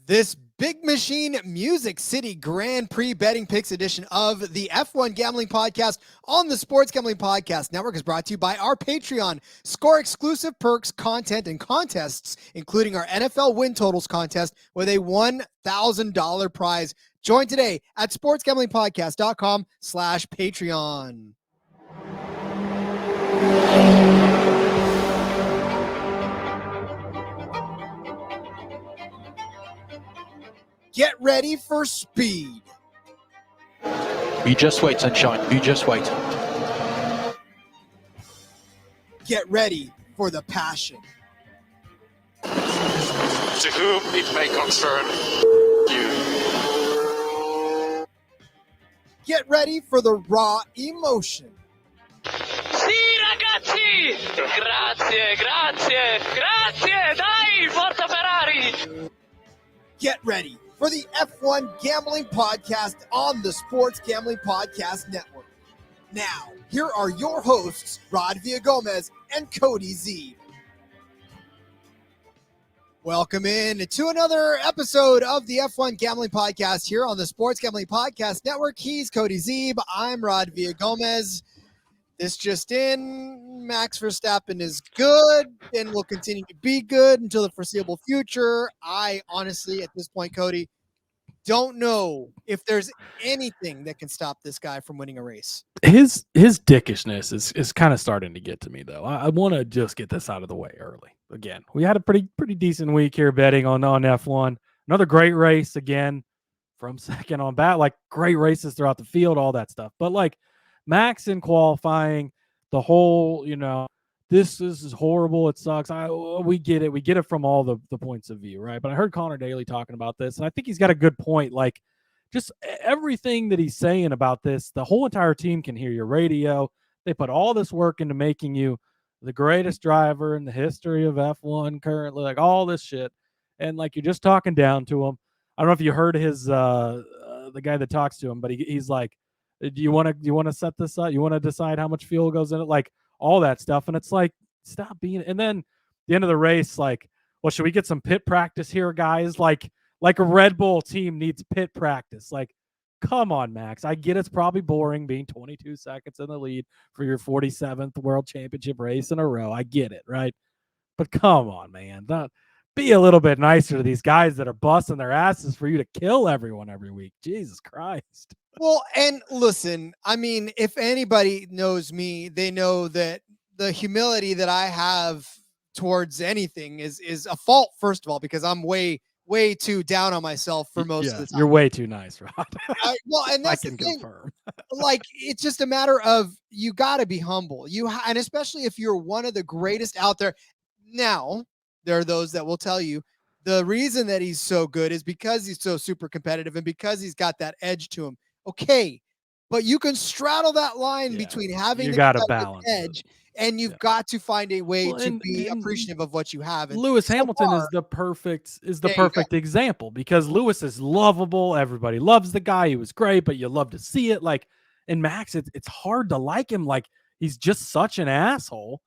This Big Machine Music City Grand Prix Betting Picks edition of the F1 Gambling Podcast on the Sports Gambling Podcast Network is brought to you by our Patreon. Score exclusive perks, content, and contests, including our NFL win totals contest with a $1,000 prize. Join today at sportsgamblingpodcast.com/Patreon. Get ready for speed. You just wait, sunshine. You just wait. Get ready for the passion. To whom it may concern you. Get ready for the raw emotion. Sì, ragazzi! Grazie, grazie, grazie! Dai, forza Ferrari! Get ready for the F1 Gambling Podcast on the Sports Gambling Podcast Network. Now, here are your hosts, Rod Villagomez and Cody Zeeb. Welcome in to another episode of the F1 Gambling Podcast here on the Sports Gambling Podcast Network. He's Cody Zeeb. I'm Rod Villagomez. This just in, Max Verstappen is good and will continue to be good until the foreseeable future. I honestly, at this point, Cody, don't know if there's anything that can stop this guy from winning a race. His dickishness is kind of starting to get to me, though. I want to just get this out of the way early. Again, we had a pretty decent week here betting on F1. Another great race again from second on back. Like, great races throughout the field, all that stuff. But, like, Max in qualifying, the whole, this is horrible. It sucks. We get it. We get it from all the points of view, right? But I heard Connor Daly talking about this, and I think he's got a good point. Like, just everything that he's saying about this, the whole entire team can hear your radio. They put all this work into making you the greatest driver in the history of F1 currently, like all this shit. And, like, you're just talking down to him. I don't know if you heard his the guy that talks to him, but he's like, do you want to set this up? You want to decide how much fuel goes in it? Like, all that stuff. And it's like, stop being. And then the end of the race, like, well, should we get some pit practice here, guys? Like a Red Bull team needs pit practice. Like, come on, Max. I get it's probably boring being 22 seconds in the lead for your 47th World Championship race in a row. I get it, right? But come on, man. Be a little bit nicer to these guys that are busting their asses for you to kill everyone every week. Jesus Christ. Well, and listen, I mean, if anybody knows me, they know that the humility that I have towards anything is a fault, first of all, because I'm way too down on myself for most of the time. You're way too nice, Rod. Well, and that's I can the thing. confirm. Like, it's just a matter of, you got to be humble. And especially if you're one of the greatest out there. Now, there are those that will tell you the reason that he's so good is because he's so super competitive and because he's got that edge to him. Okay, but you can straddle that line between having you the got to balance edge and you've got to find a way to be appreciative of what you have. And Lewis Hamilton is the perfect example, because Lewis is lovable. Everybody loves the guy. He was great, but you love to see it. Like, and Max, it's hard to like him. Like, he's just such an asshole.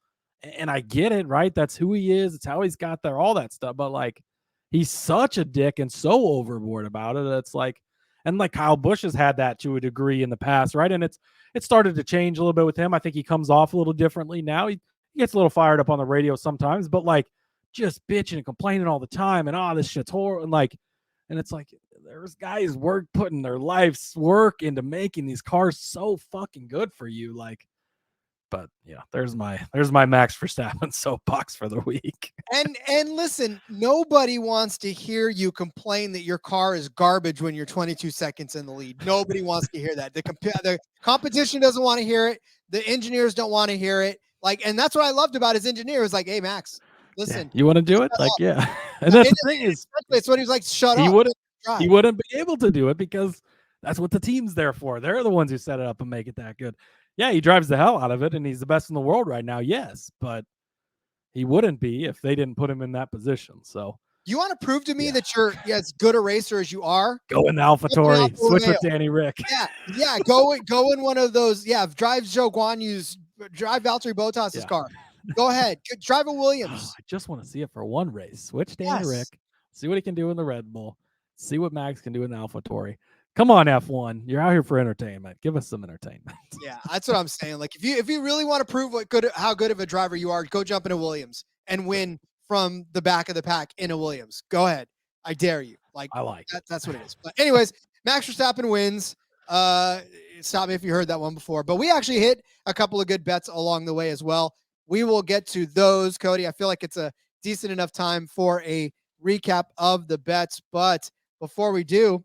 And I get it, right? That's who he is. It's how he's got there, all that stuff. But, like, he's such a dick and so overboard about it. It's like, and like Kyle Busch has had that to a degree in the past, right? And it started to change a little bit with him. I think he comes off a little differently now. He gets a little fired up on the radio sometimes, but, like, just bitching and complaining all the time. And, this shit's horrible. And it's like, there's guys putting their life's work into making these cars so fucking good for you. Like, but yeah, there's my Max Verstappen soapbox for the week. And listen, nobody wants to hear you complain that your car is garbage when you're 22 seconds in the lead. Nobody wants to hear that. The competition doesn't want to hear it. The engineers don't want to hear it. Like, and that's what I loved about his engineer. Was like, hey, Max, listen, you want to do it? Like, yeah. And that's the thing is, it's what he was like. Shut up. He wouldn't be able to do it because that's what the team's there for. They're the ones who set it up and make it that good. Yeah, he drives the hell out of it, and he's the best in the world right now, yes, but he wouldn't be if they didn't put him in that position. So, you want to prove to me that you're as good a racer as you are? Go in the AlphaTauri, switch with Danny Rick. Yeah, go in one of those. Yeah, drive Zhou Guanyu's, drive Valtteri Bottas's car. Go ahead, drive a Williams. I just want to see it for one race. Switch Danny Rick, see what he can do in the Red Bull. See what Max can do in the AlphaTauri. Come on, F1. You're out here for entertainment. Give us some entertainment. Yeah, that's what I'm saying. Like if you really want to prove how good of a driver you are, go jump in a Williams and win from the back of the pack in a Williams. Go ahead. I dare you. Like I like that's what it is. But anyways, Max Verstappen wins. Stop me if you heard that one before. But we actually hit a couple of good bets along the way as well. We will get to those, Cody. I feel like it's a decent enough time for a recap of the bets. But before we do,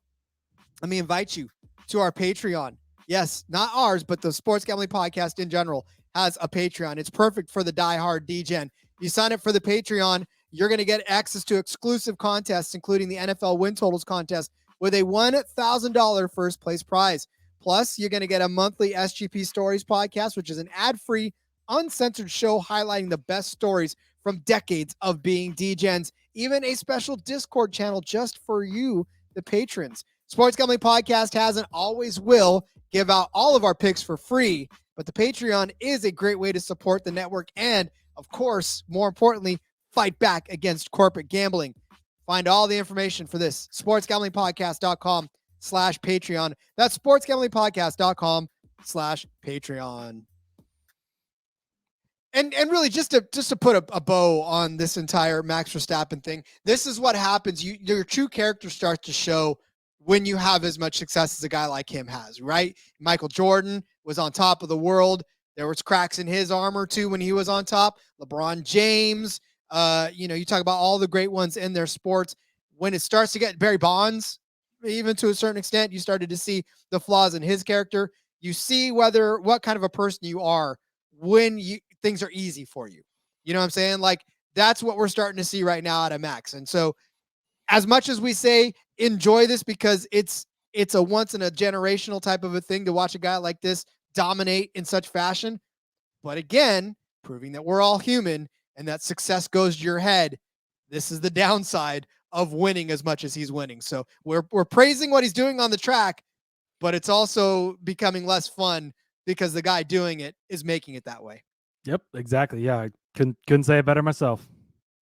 let me invite you to our Patreon. Yes, not ours, but the Sports Gambling Podcast in general has a Patreon. It's perfect for the diehard DGen. You sign up for the Patreon, you're going to get access to exclusive contests, including the NFL win totals contest with a $1,000 first place prize. Plus, you're going to get a monthly SGP Stories podcast, which is an ad-free, uncensored show highlighting the best stories from decades of being DGens. Even a special Discord channel just for you, the patrons. Sports Gambling Podcast has and always will give out all of our picks for free, but the Patreon is a great way to support the network and, of course, more importantly, fight back against corporate gambling. Find all the information for this, sportsgamblingpodcast.com/Patreon. That's sportsgamblingpodcast.com/Patreon. And really, just to put a bow on this entire Max Verstappen thing, this is what happens. Your true character starts to show when you have as much success as a guy like him has, right? Michael Jordan was on top of the world. There was cracks in his armor too when he was on top. LeBron James, you talk about all the great ones in their sports. When it starts to get Barry Bonds, even to a certain extent, you started to see the flaws in his character. You see what kind of a person you are when things are easy for you. You know what I'm saying? Like that's what we're starting to see right now out of Max. And so as much as we say, enjoy this because it's a once in a generational type of a thing to watch a guy like this dominate in such fashion. But again, proving that we're all human and that success goes to your head. This is the downside of winning as much as he's winning. So we're praising what he's doing on the track, but it's also becoming less fun because the guy doing it is making it that way. Yep, exactly. Yeah, I couldn't say it better myself.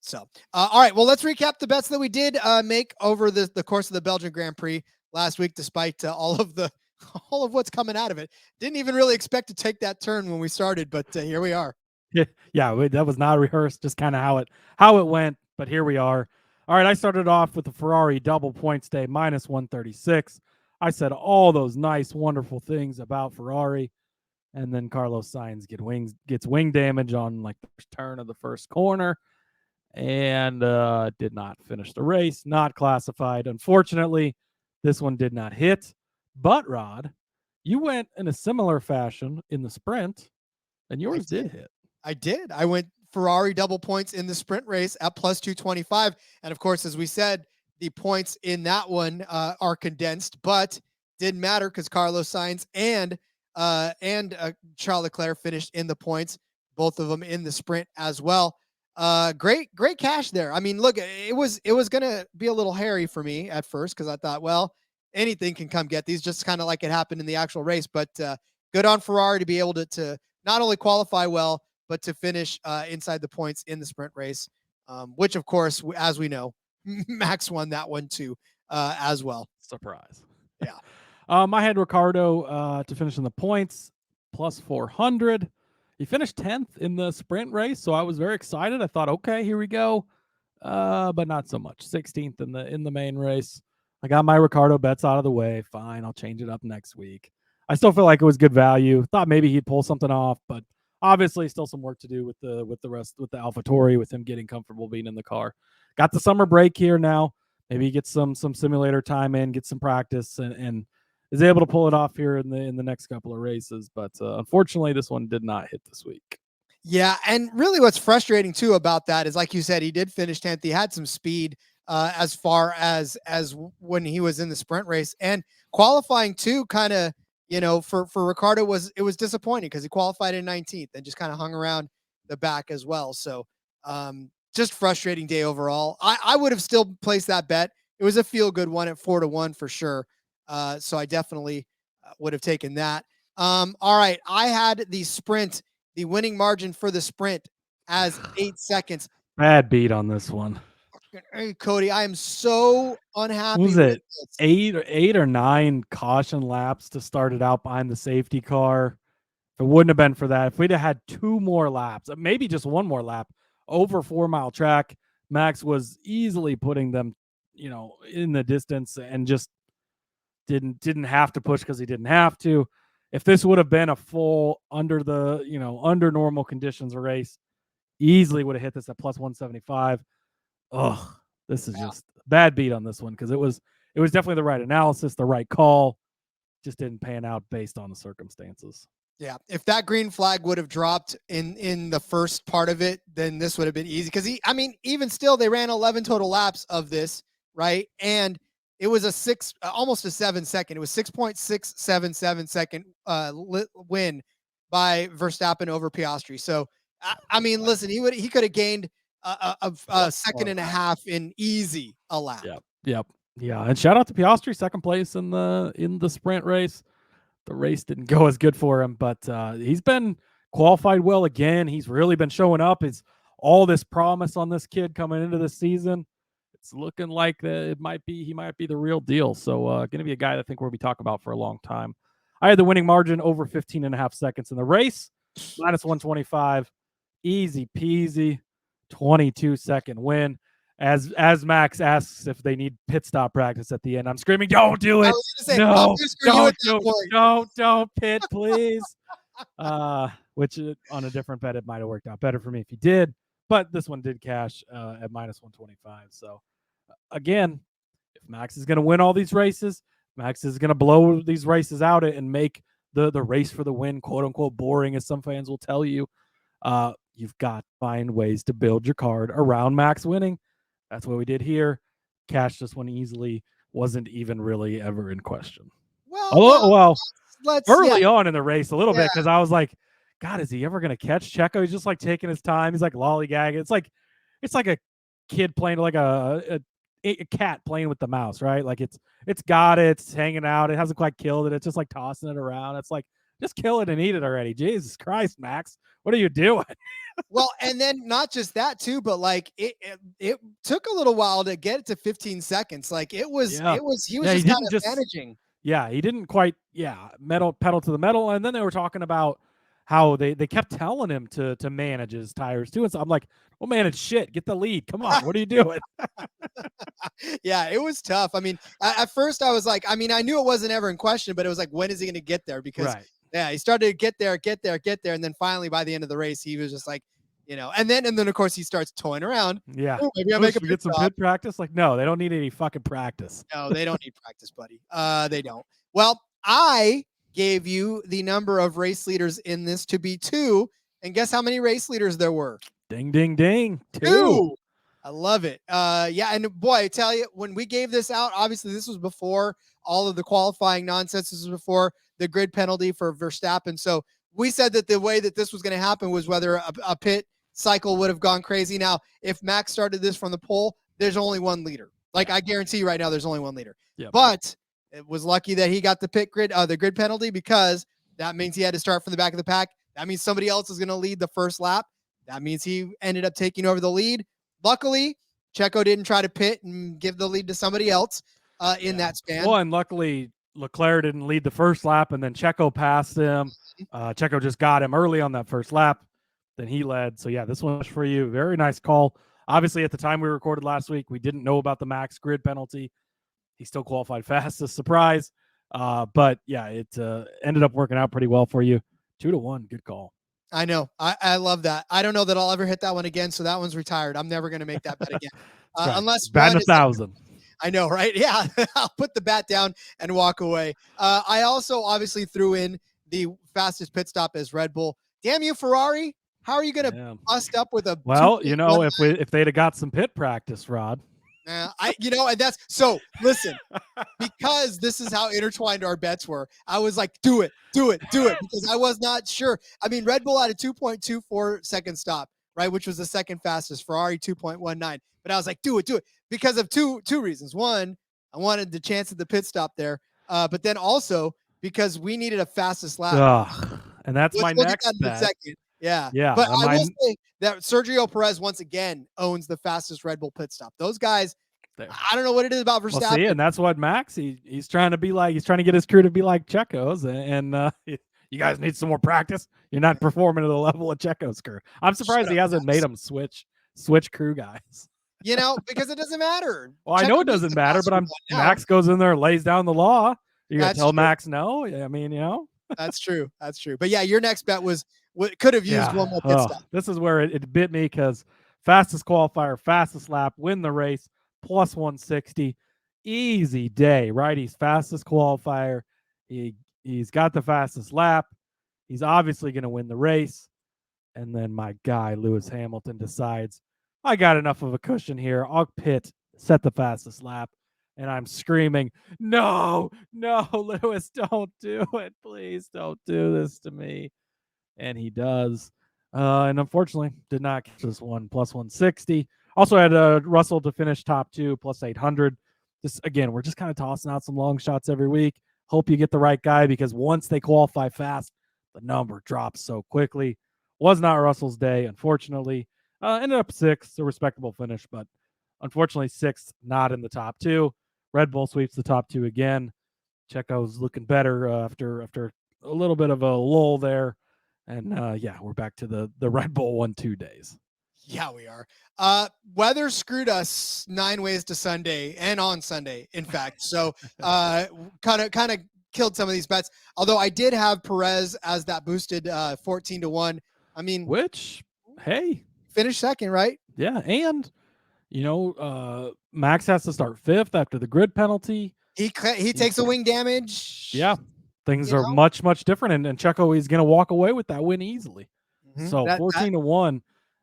So, all right. Well, let's recap the bets that we did make over the course of the Belgian Grand Prix last week, despite all of what's coming out of it. Didn't even really expect to take that turn when we started, but here we are. Yeah, that was not rehearsed, just kind of how it went, but here we are. All right, I started off with the Ferrari double points day, -136. I said all those nice, wonderful things about Ferrari, and then Carlos Sainz gets wing damage on like the first turn of the first corner, and did not finish the race, not classified. Unfortunately, this one did not hit. But Rod, you went in a similar fashion in the sprint, and yours did hit. I did. I went Ferrari double points in the sprint race at +225. And of course, as we said, the points in that one are condensed, but didn't matter because Carlos Sainz and Charles Leclerc finished in the points, both of them in the sprint as well. Great cash there. I mean, look, it was going to be a little hairy for me at first because I thought, well, anything can come get these, just kind of like it happened in the actual race. But good on Ferrari to be able to not only qualify well, but to finish inside the points in the sprint race, which, of course, as we know, Max won that one too as well. Surprise. Yeah. I had Ricardo to finish in the points, +400. He finished 10th in the sprint race, so I was very excited. I thought, okay, here we go, but not so much. 16th in the main race. I got my Ricardo bets out of the way. Fine, I'll change it up next week. I still feel like it was good value. Thought maybe he'd pull something off, but obviously still some work to do with the AlphaTauri, with him getting comfortable being in the car. Got the summer break here now. Maybe he gets some simulator time in, get some practice, and is able to pull it off here in the next couple of races. But unfortunately, this one did not hit this week. Yeah, and really what's frustrating too about that is, like you said, he did finish 10th. He had some speed as far as when he was in the sprint race, and qualifying too, kind of, for Ricardo was disappointing because he qualified in 19th and just kind of hung around the back as well. So just frustrating day overall. I would have still placed that bet. It was a feel good one at 4-1 for sure. So I definitely would have taken that. All right. I had the sprint, the winning margin for the sprint as 8 seconds. Bad beat on this one. Hey, Cody, I am so unhappy Was with it this. eight or nine caution laps to start it out behind the safety car? If it wouldn't have been for that, if we'd have had 2 more laps, maybe just 1 more lap over 4-mile track, Max was easily putting them, in the distance and just didn't have to push because he didn't have to. If this would have been a full under under normal conditions race, easily would have hit this at plus 175. Ugh, this is just a bad beat on this one because it was definitely the right analysis, the right call. Just didn't pan out based on the circumstances. Yeah, if that green flag would have dropped in the first part of it, then this would have been easy. Because even still, they ran 11 total laps of this, right? And it was almost a 7-second. It was 6.677 second win by Verstappen over Piastri. So, listen, he could have gained a second and a half in easy a lap. Yep. Yeah, and shout out to Piastri, second place in the sprint race. The race didn't go as good for him, but he's been qualified well again. He's really been showing up. It's all this promise on this kid coming into this season. It's looking like he might be the real deal. So going to be a guy that I think we'll be talking about for a long time. I had the winning margin over 15 and a half seconds in the race, minus 125, easy peasy, 22-second win. As Max asks if they need pit stop practice at the end, I'm screaming, "Don't do it! No, don't pit, please." Which on a different bet, it might have worked out better for me if you did, but this one did cash at minus 125. So again, if Max is going to win all these races, Max is going to blow these races out and make the race for the win, quote unquote, boring, as some fans will tell you. You've got to find ways to build your card around Max winning. That's what we did here. Cash this one easily, wasn't even really ever in question. Let's early on in the race a little bit, because I was like, God, is he ever going to catch Checo? He's just like taking his time. He's like lollygagging. It's like a kid playing, like a cat playing with the mouse, right? Like it's hanging out. It hasn't quite killed it. It's just like tossing it around. It's like, just kill it and eat it already. Jesus Christ, Max, what are you doing? Well, and then not just that too, but like it took a little while to get it to 15 seconds. Like he was just kind of managing. Yeah, he didn't quite pedal to the metal. And then they were talking about how they kept telling him to manage his tires too. And so I'm like, well, manage shit, get the lead. Come on, what are you doing? Yeah, it was tough. I mean, at first I was like, I knew it wasn't ever in question, but it was like, when is he going to get there? Because yeah, he started to get there. And then finally by the end of the race, he was just like, and then of course he starts toying around. Yeah. Oh, maybe I'll get some pit practice. Like, no, they don't need any fucking practice. No, they don't need practice, buddy. They don't. Well, I gave you the number of race leaders in this to be 2. And guess how many race leaders there were? Ding, ding, ding. 2. I love it. Yeah. And boy, I tell you, when we gave this out, obviously this was before all of the qualifying nonsense. This was before the grid penalty for Verstappen. So we said that the way that this was going to happen was whether a pit cycle would have gone crazy. Now, if Max started this from the pole, there's only one leader. Like, I guarantee you right now, there's only one leader. Yep. But it was lucky that he got the grid penalty, because that means he had to start from the back of the pack. That means somebody else is going to lead the first lap. That means he ended up taking over the lead. Luckily, Checo didn't try to pit and give the lead to somebody else in that span. Well, and luckily Leclerc didn't lead the first lap, and then Checo passed him. Checo just got him early on that first lap. Then he led. So yeah, this one was for you. Very nice call. Obviously, at the time we recorded last week, we didn't know about the Max grid penalty. He still qualified fastest, surprise. But yeah, it ended up working out pretty well for you. 2-1, good call. I know. I love that. I don't know that I'll ever hit that one again, so that one's retired. I'm never going to make that bet again. Right. Unless bat 1,000. I know, right? Yeah, I'll put the bat down and walk away. I also obviously threw in the fastest pit stop as Red Bull. Damn you, Ferrari. How are you going to bust up with a... Well, if they'd have got some pit practice, Rod. And that's so. Listen, because this is how intertwined our bets were. I was like, do it, because I was not sure. I mean, Red Bull had a 2.24 second stop, right, which was the second fastest. Ferrari 2.19. But I was like, do it, because of two reasons. One, I wanted the chance at the pit stop there, but then also because we needed a fastest lap. And that's my next bet. Yeah. Yeah, But and I will say that Sergio Perez once again owns the fastest Red Bull pit stop. Those guys, I don't know what it is about Well, Verstappen. see, and that's what Max he's trying to be like. He's trying to get his crew to be like Checo's, and you guys need some more practice. You're not performing to the level of Checo's crew. I'm surprised he hasn't made them switch crew guys. Because it doesn't matter. Well, I know it doesn't matter, but Max goes in there and lays down the law. You're gonna tell Max no? I mean, That's true. That's true. But yeah, your next bet was could have used one more pit stop. This is where it bit me because fastest qualifier, fastest lap, win the race, plus 160. Easy day, right? He's fastest qualifier. He's got the fastest lap. He's obviously going to win the race. And then my guy, Lewis Hamilton, decides, I got enough of a cushion here. I'll pit, set the fastest lap. And I'm screaming, no, Lewis, don't do it. Please don't do this to me. And he does. And unfortunately, did not get this one, plus 160. Also had Russell to finish top 2, plus 800. Just again, we're just kind of tossing out some long shots every week. Hope you get the right guy because once they qualify fast, the number drops so quickly. Was not Russell's day, unfortunately. Ended up 6th, a respectable finish, but unfortunately 6th, not in the top 2. Red Bull sweeps the top 2 again. Checo's looking better after a little bit of a lull there. And we're back to the Red Bull 1-2 days. Yeah, we are. Weather screwed us 9 ways to Sunday and on Sunday, in fact. So kind of killed some of these bets. Although I did have Perez as that boosted 14-1. I mean, which, hey, finished second, right? Yeah, and Max has to start 5th after the grid penalty. He takes a wing damage. Yeah, things are much different, and Checo is going to walk away with that win easily. Mm-hmm. So 14-1,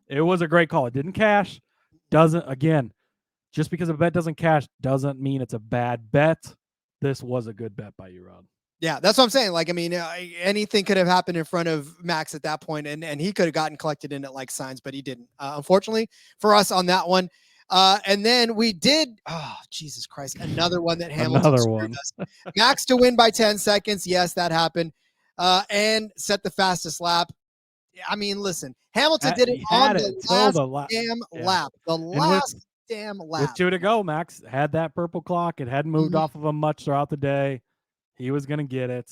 it was a great call. It didn't cash. Just because a bet doesn't cash doesn't mean it's a bad bet. This was a good bet by you, Rod. Yeah, that's what I'm saying. Like, I mean, anything could have happened in front of Max at that point, and he could have gotten collected in it like signs, but he didn't. Unfortunately for us on that one. And then we did, oh, Jesus Christ, another one that Hamilton screwed us. Max to win by 10 seconds. Yes, that happened. And set the fastest lap. I mean, listen, Hamilton did it on the last damn lap. The last damn lap. With 2 to go, Max had that purple clock. It hadn't moved off of him much throughout the day. He was going to get it.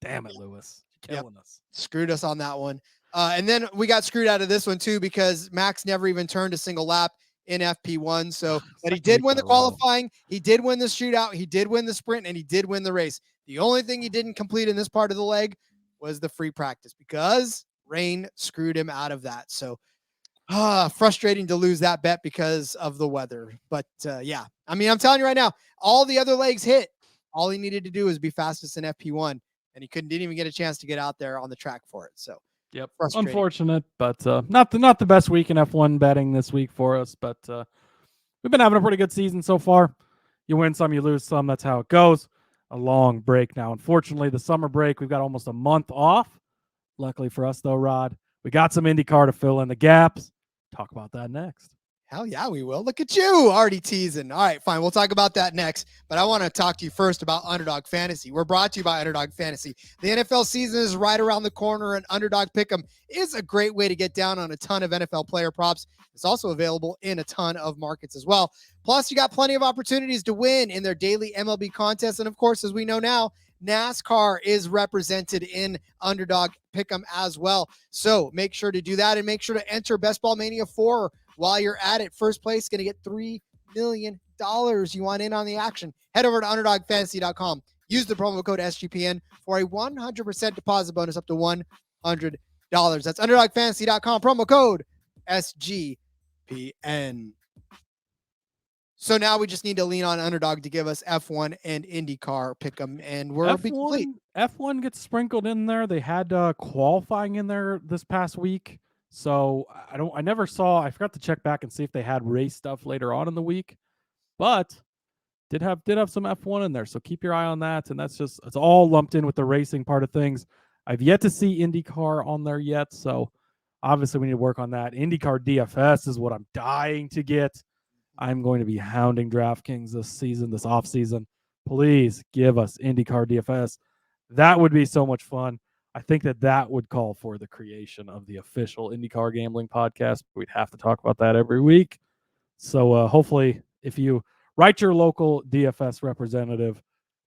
Damn it, Lewis. Killing us. Screwed us on that one. And then we got screwed out of this one, too, because Max never even turned a single lap in FP1. So, but he did win the qualifying. He did win the shootout. He did win the sprint, and he did win the race. The only thing he didn't complete in this part of the leg was the free practice because rain screwed him out of that. So, frustrating to lose that bet because of the weather. But, yeah, I mean, I'm telling you right now, all the other legs hit. All he needed to do was be fastest in FP1, and he didn't even get a chance to get out there on the track for it. So, yep, unfortunate, but not the best week in F1 betting this week for us. But we've been having a pretty good season so far. You win some, you lose some. That's how it goes. A long break now. Unfortunately, the summer break, we've got almost a month off. Luckily for us, though, Rod, we got some IndyCar to fill in the gaps. Talk about that next. Hell yeah, we will. Look at you, already teasing. All right, fine. We'll talk about that next. But I want to talk to you first about Underdog Fantasy. We're brought to you by Underdog Fantasy. The NFL season is right around the corner, and Underdog Pick'em is a great way to get down on a ton of NFL player props. It's also available in a ton of markets as well. Plus, you got plenty of opportunities to win in their daily MLB contests. And, of course, as we know now, NASCAR is represented in Underdog Pick'em as well. So make sure to do that, and make sure to enter Best Ball Mania 4 while you're at it. First place is going to get $3 million. You want in on the action? Head over to UnderdogFantasy.com. Use the promo code SGPN for a 100% deposit bonus up to $100. That's UnderdogFantasy.com. Promo code SGPN. So now we just need to lean on Underdog to give us F1 and IndyCar pick'em, and we're complete. F1 gets sprinkled in there. They had qualifying in there this past week. So I never saw, I forgot to check back and see if they had race stuff later on in the week, but did have some F1 in there. So keep your eye on that. And it's all lumped in with the racing part of things. I've yet to see IndyCar on there yet. So obviously we need to work on that. IndyCar DFS is what I'm dying to get. I'm going to be hounding DraftKings this off season. Please give us IndyCar DFS. That would be so much fun. I think that would call for the creation of the official IndyCar gambling podcast. We'd have to talk about that every week. So hopefully, if you write your local DFS representative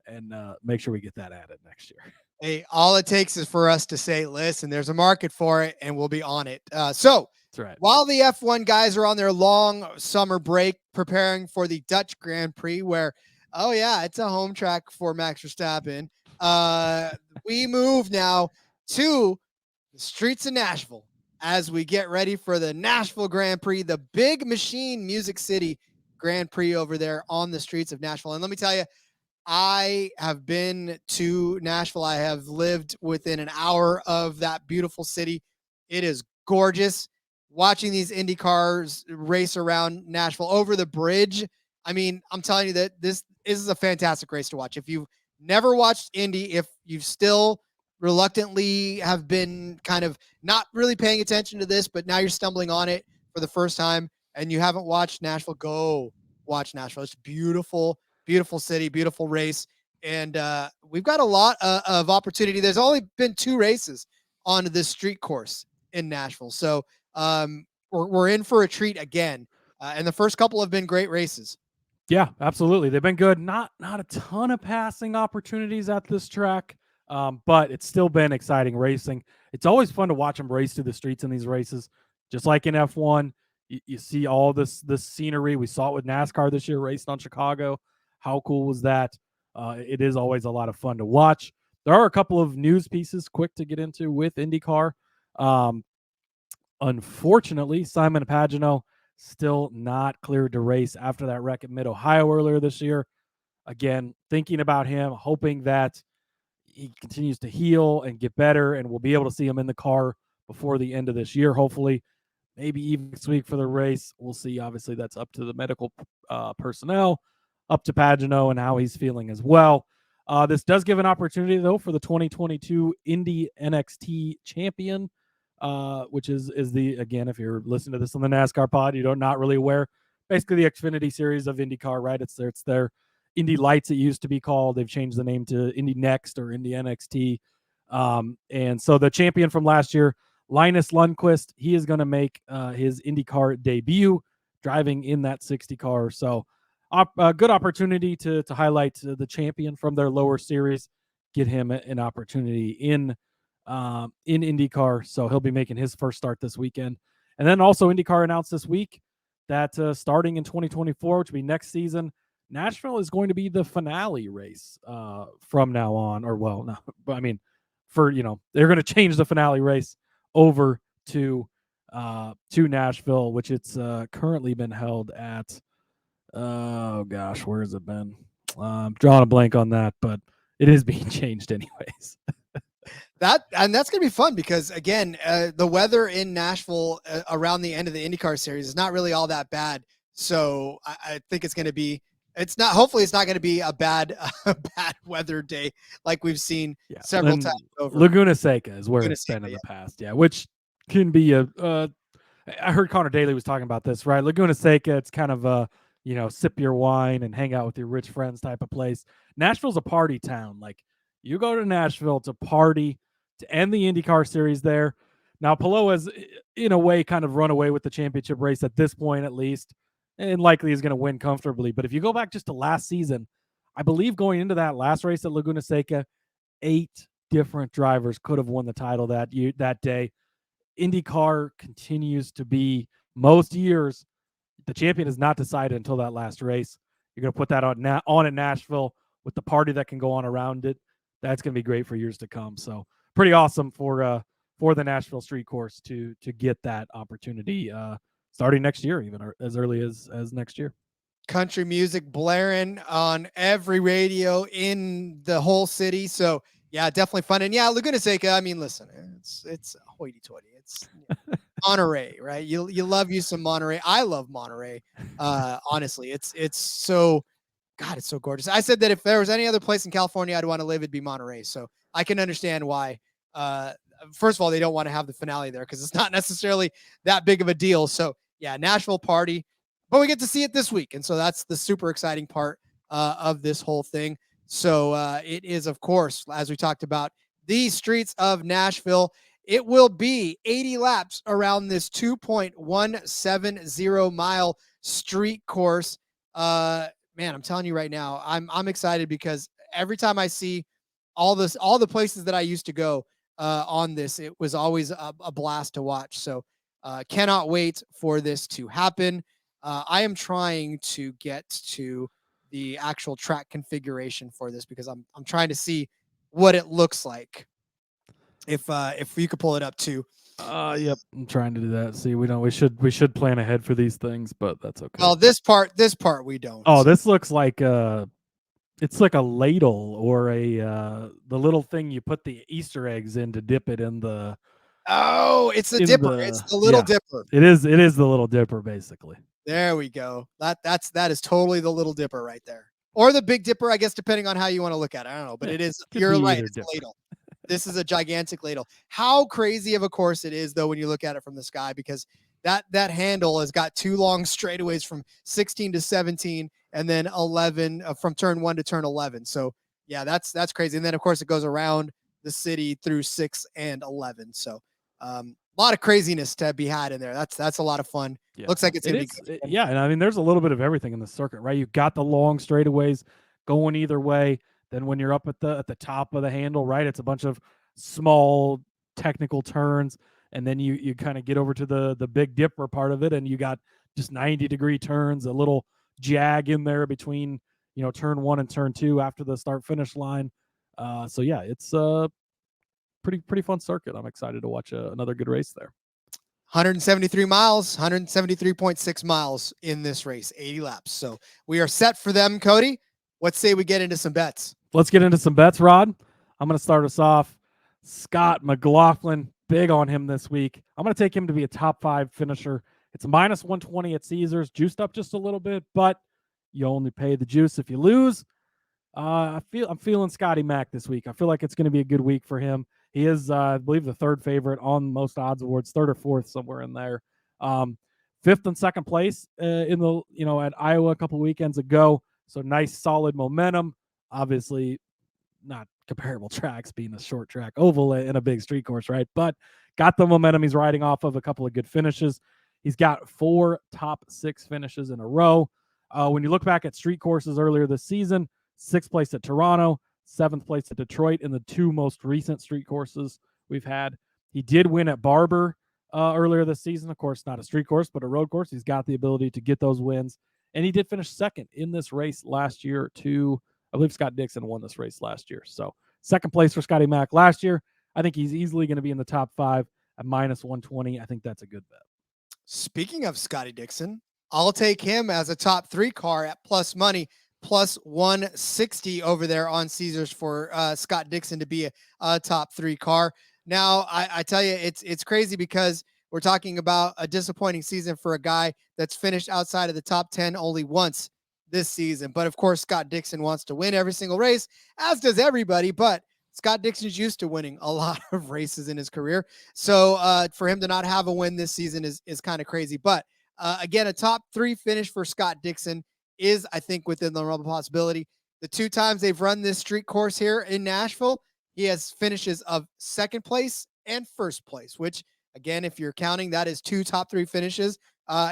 and make sure we get that added next year. Hey, all it takes is for us to say, listen, there's a market for it, and we'll be on it. So That's right. while the F1 guys are on their long summer break preparing for the Dutch Grand Prix, where, oh, yeah, it's a home track for Max Verstappen, we move now to the streets of Nashville as we get ready for the Nashville Grand Prix, the Big Machine Music City Grand Prix over there on the streets of Nashville. And let me tell you, I have been to Nashville. I have lived within an hour of that beautiful city. It is gorgeous. Watching these Indy cars race around Nashville over the bridge. I mean, I'm telling you that this is a fantastic race to watch. If you've never watched Indy, if you've still reluctantly have been kind of not really paying attention to this, but now you're stumbling on it for the first time and you haven't watched Nashville, go watch Nashville. It's beautiful. Beautiful city, beautiful race. And we've got a lot of opportunity. There's only been 2 races on this street course in Nashville. So we're in for a treat again. And the first couple have been great races. Yeah, absolutely. They've been good. Not a ton of passing opportunities at this track, but it's still been exciting racing. It's always fun to watch them race through the streets in these races. Just like in F1, you see all this scenery. We saw it with NASCAR this year, racing on Chicago. How cool was that? It is always a lot of fun to watch. There are a couple of news pieces quick to get into with IndyCar. Unfortunately, Simon Pagenaud still not cleared to race after that wreck at Mid-Ohio earlier this year. Again, thinking about him, hoping that he continues to heal and get better, and we'll be able to see him in the car before the end of this year, hopefully. Maybe even next week for the race. We'll see. Obviously, that's up to the medical personnel, up to Pagenaud and how he's feeling as well. This does give an opportunity, though, for the 2022 Indy NXT champion, which is the, again, if you're listening to this on the NASCAR pod, you're not really aware, basically the Xfinity series of IndyCar, right? It's their Indy Lights, it used to be called. They've changed the name to Indy Next or Indy NXT. And so the champion from last year, Linus Lundqvist, he is going to make his IndyCar debut driving in that 60 car. So a good opportunity to highlight the champion from their lower series, get him an opportunity in IndyCar. So he'll be making his first start this weekend. And then also IndyCar announced this week that starting in 2024, which will be next season, Nashville is going to be the finale race from now on. Or, well, no, I mean, they're going to change the finale race over to Nashville, which it's currently been held at, oh gosh, where has it been? I'm drawing a blank on that, but it is being changed anyways. That's going to be fun because, again, the weather in Nashville around the end of the IndyCar series is not really all that bad. So I think it's going to be, hopefully it's not going to be a bad weather day like we've seen several times over. Laguna Seca is where it's been in the past. Yeah, which can be I heard Connor Daly was talking about this, right? Laguna Seca, it's kind of a, sip your wine and hang out with your rich friends type of place. Nashville's a party town. Like, you go to Nashville to party, to end the IndyCar series there. Now, Palou has, in a way, kind of run away with the championship race at this point, at least, and likely is going to win comfortably. But if you go back just to last season, I believe going into that last race at Laguna Seca, 8 different drivers could have won the title that day. IndyCar continues to be, most years, the champion is not decided until that last race. You're going to put that on in Nashville with the party that can go on around it. That's going to be great for years to come. So pretty awesome for the Nashville Street Course to get that opportunity starting next year, even as early as next year. Country music blaring on every radio in the whole city. So yeah, definitely fun. And yeah, Laguna Seca, I mean, listen, it's hoity-toity. It's Monterey, right? You love you some Monterey. I love Monterey. Honestly, it's so, God, it's so gorgeous. I said that if there was any other place in California I'd want to live, it'd be Monterey. So I can understand why. First of all, they don't want to have the finale there because it's not necessarily that big of a deal. So yeah, Nashville party, but we get to see it this week. And so that's the super exciting part of this whole thing. So it is, of course, as we talked about, the streets of Nashville. It will be 80 laps around this 2.170 mile street course. Man, I'm telling you right now, I'm excited because every time I see all the places that I used to go on this, it was always a blast to watch. So cannot wait for this to happen. I am trying to get to the actual track configuration for this because I'm trying to see what it looks like. If you could pull it up too. Yep, I'm trying to do that. See, we should plan ahead for these things, but that's okay. Well, this part we don't. Oh, this looks like it's like a ladle or the little thing you put the Easter eggs in to dip it in the. Oh, it's the dipper. It's the little dipper. It is the little dipper, basically. There we go. That is totally the little dipper right there. Or the big dipper, I guess, depending on how you want to look at it. I don't know, but it is. You're right. It's a ladle. This is a gigantic ladle. How crazy of a course it is, though, when you look at it from the sky, because that handle has got 2 long straightaways from 16 to 17, and then 11 from turn 1 to turn 11. So yeah, that's crazy. And then of course it goes around the city through 6 and 11. So a lot of craziness to be had in there. That's a lot of fun. Yeah. Looks like it's gonna be good. Yeah, and I mean there's a little bit of everything in the circuit, right? You've got the long straightaways going either way. Then when you're up at the top of the handle, right, it's a bunch of small technical turns, and then you kind of get over to the Big Dipper part of it, and you got just 90-degree turns, a little jag in there between turn 1 and turn 2 after the start finish line. So yeah, it's a pretty fun circuit. I'm excited to watch another good race there. 173 miles, 173.6 miles in this race, 80 laps. So we are set for them, Cody. Let's say we get into some bets. Let's get into some bets, Rod. I'm going to start us off. Scott McLaughlin, big on him this week. I'm going to take him to be a top 5 finisher. It's minus 120 at Caesars, juiced up just a little bit, but you only pay the juice if you lose. I'm feeling Scotty Mac this week. I feel like it's going to be a good week for him. He is, I believe, the 3rd favorite on most odds awards, 3rd or 4th, somewhere in there. 5th and 2nd place in the at Iowa a couple weekends ago. So nice, solid momentum. Obviously, not comparable tracks, being a short track oval in a big street course, right? But got the momentum. He's riding off of a couple of good finishes. He's got 4 top 6 finishes in a row. When you look back at street courses earlier this season, 6th place at Toronto, 7th place at Detroit in the 2 most recent street courses we've had. He did win at Barber earlier this season. Of course, not a street course, but a road course. He's got the ability to get those wins. And he did finish 2nd in this race last year to, I believe Scott Dixon won this race last year. So 2nd place for Scotty Mac last year. I think he's easily going to be in the top 5 at minus 120. I think that's a good bet. Speaking of Scotty Dixon, I'll take him as a top 3 car at plus money, plus 160 over there on Caesars for Scott Dixon to be a top 3 car. Now, I tell you, it's crazy because we're talking about a disappointing season for a guy that's finished outside of the top 10 only once this season. But of course, Scott Dixon wants to win every single race, as does everybody. But Scott Dixon's used to winning a lot of races in his career. So for him to not have a win this season is kind of crazy. But again, a top 3 finish for Scott Dixon is, I think, within the realm of possibility. The 2 times they've run this street course here in Nashville, he has finishes of 2nd place and 1st place, which, again, if you're counting, that is 2 top 3 finishes.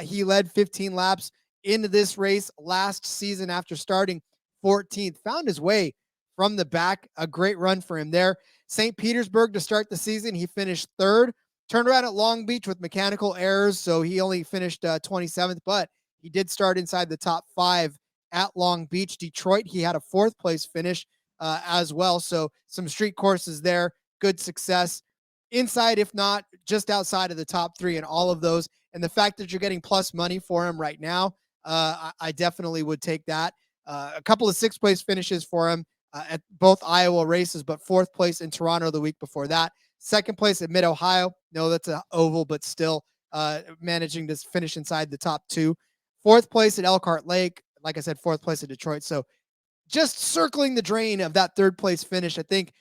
He led 15 laps into this race last season after starting 14th. Found his way from the back. A great run for him there. St. Petersburg to start the season, he finished 3rd. Turned around at Long Beach with mechanical errors, so he only finished 27th, but he did start inside the top 5 at Long Beach. Detroit, he had a 4th place finish as well. So some street courses there. Good success. Inside, if not just outside of the top 3 in all of those. And the fact that you're getting plus money for him right now, I definitely would take that. A couple of 6th place finishes for him at both Iowa races, but 4th place in Toronto the week before that. 2nd place at Mid-Ohio. No, that's an oval, but still managing to finish inside the top 2. 4th place at Elkhart Lake. Like I said, 4th place at Detroit. So just circling the drain of that 3rd place finish, I think,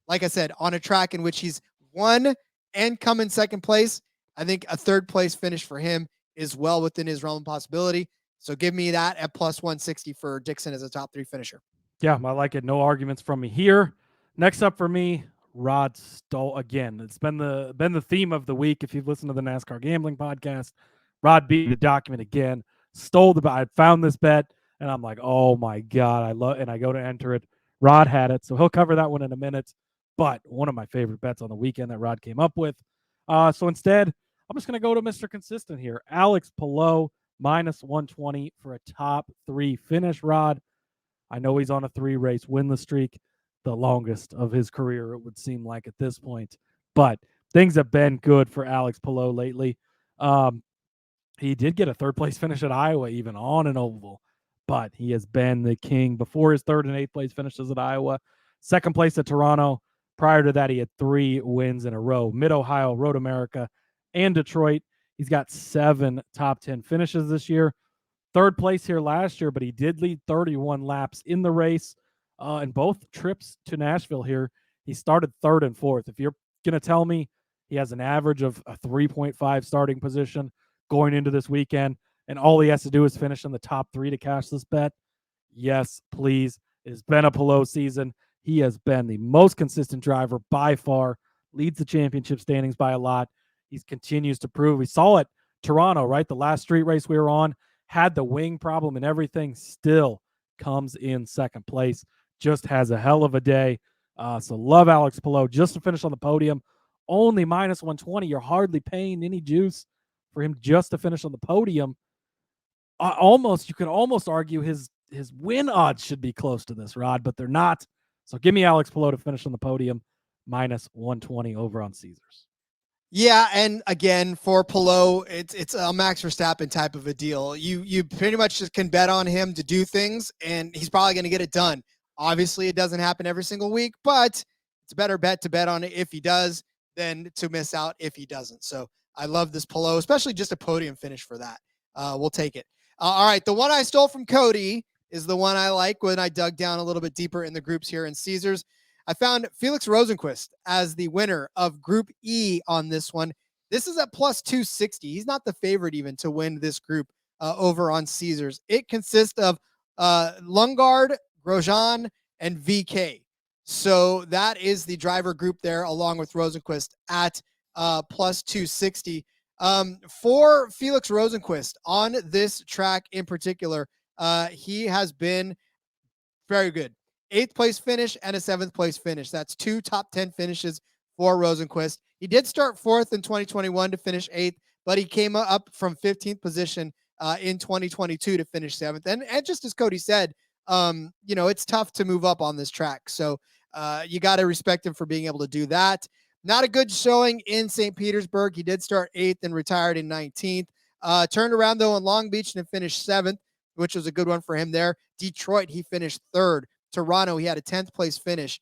like I said, on a track in which he's won and come in 2nd place, I think a 3rd place finish for him is well within his realm of possibility. So give me that at plus 160 for Dixon as a top 3 finisher. Yeah, I like it. No arguments from me here. Next up for me, Rod stole again. It's been the theme of the week. If you've listened to the NASCAR gambling podcast, Rod beat the document again. Stole the bet. I found this bet, and I'm like, oh my god, I love. And I go to enter it. Rod had it, so he'll cover that one in a minute. But one of my favorite bets on the weekend that Rod came up with. So instead, I'm just going to go to Mr. Consistent here. Alex Palou minus 120 for a top 3 finish. Rod, I know he's on a 3-race winless streak, the longest of his career, it would seem like at this point. But things have been good for Alex Palou lately. He did get a 3rd-place finish at Iowa, even on an oval, but he has been the king before his 3rd and 8th-place finishes at Iowa. 2nd place at Toronto. Prior to that, he had 3 wins in a row. Mid-Ohio, Road America, and Detroit. He's got 7 top 10 finishes this year. 3rd place here last year, but he did lead 31 laps in the race. In both trips to Nashville here, he started 3rd and 4th. If you're going to tell me he has an average of a 3.5 starting position going into this weekend, and all he has to do is finish in the top 3 to cash this bet, yes, please. It has been a Palou season. He has been the most consistent driver by far, leads the championship standings by a lot. He continues to prove. We saw it Toronto, right? The last street race we were on, had the wing problem and everything, still comes in 2nd place. Just has a hell of a day. So love Alex Palou just to finish on the podium. Only minus 120. You're hardly paying any juice for him just to finish on the podium. You could almost argue his win odds should be close to this, Rod, but they're not. So give me Alex Palou to finish on the podium, minus 120 over on Caesars. Yeah, and again, for Palou, it's a Max Verstappen type of a deal. You pretty much just can bet on him to do things, and he's probably going to get it done. Obviously, it doesn't happen every single week, but it's a better bet to bet on it if he does than to miss out if he doesn't. So I love this Palou, especially just a podium finish for that. We'll take it. All right, the one I stole from Cody is the one I like when I dug down a little bit deeper in the groups here in Caesars. I found Felix Rosenqvist as the winner of Group E on this one. This is at plus 260. He's not the favorite even to win this group over on Caesars. It consists of Lundgaard, Grosjean, and VK. So that is the driver group there, along with Rosenqvist at plus 260. For Felix Rosenqvist on this track in particular, he has been very good. 8th place finish and a 7th place finish. That's 2 top 10 finishes for Rosenqvist. He did start 4th in 2021 to finish 8th, but he came up from 15th position in 2022 to finish 7th. And just as Cody said, it's tough to move up on this track. So you got to respect him for being able to do that. Not a good showing in St. Petersburg. He did start 8th and retired in 19th. Turned around, though, in Long Beach and finished 7th, which was a good one for him there. Detroit, he finished 3rd. Toronto, he had a 10th place finish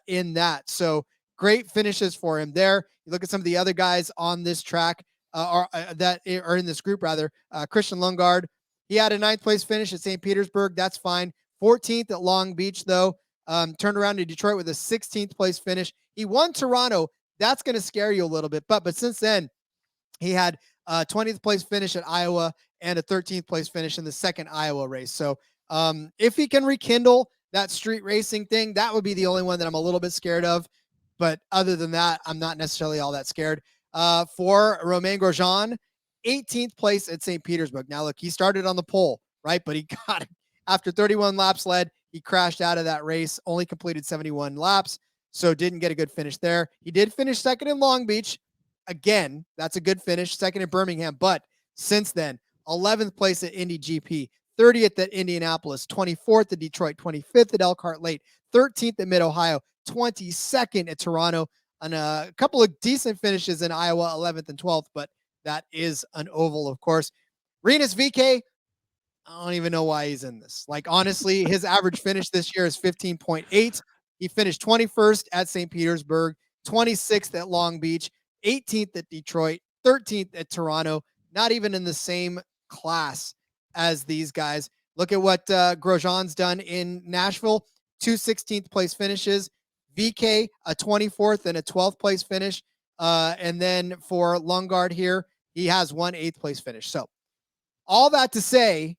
in that. So great finishes for him there. You look at some of the other guys on this track that are in this group, rather. Christian Lundgaard, he had a 9th place finish at St. Petersburg. That's fine. 14th at Long Beach, though. Turned around to Detroit with a 16th place finish. He won Toronto. That's going to scare you a little bit. But since then, he had a 20th place finish at Iowa and a 13th place finish in the 2nd Iowa race. So if he can rekindle that street racing thing, that would be the only one that I'm a little bit scared of. But other than that, I'm not necessarily all that scared. For Romain Grosjean, 18th place at St. Petersburg. Now, look, he started on the pole, right? But he got it. After 31 laps led, he crashed out of that race, only completed 71 laps, so didn't get a good finish there. He did finish 2nd in Long Beach. Again, that's a good finish. 2nd in Birmingham. But since then, 11th place at Indy GP, 30th at Indianapolis, 24th at Detroit, 25th at Elkhart Lake, 13th at Mid-Ohio, 22nd at Toronto, and a couple of decent finishes in Iowa, 11th and 12th, but that is an oval, of course. Rinus VeeKay, I don't even know why he's in this. Like, honestly, his average finish this year is 15.8. He finished 21st at St. Petersburg, 26th at Long Beach, 18th at Detroit, 13th at Toronto, not even in the same class as these guys. Look at what Grosjean's done in Nashville, 2 16th place finishes. VeeKay, a 24th and a 12th place finish. And then for Lundgaard here, he has 1 8th place finish. So all that to say,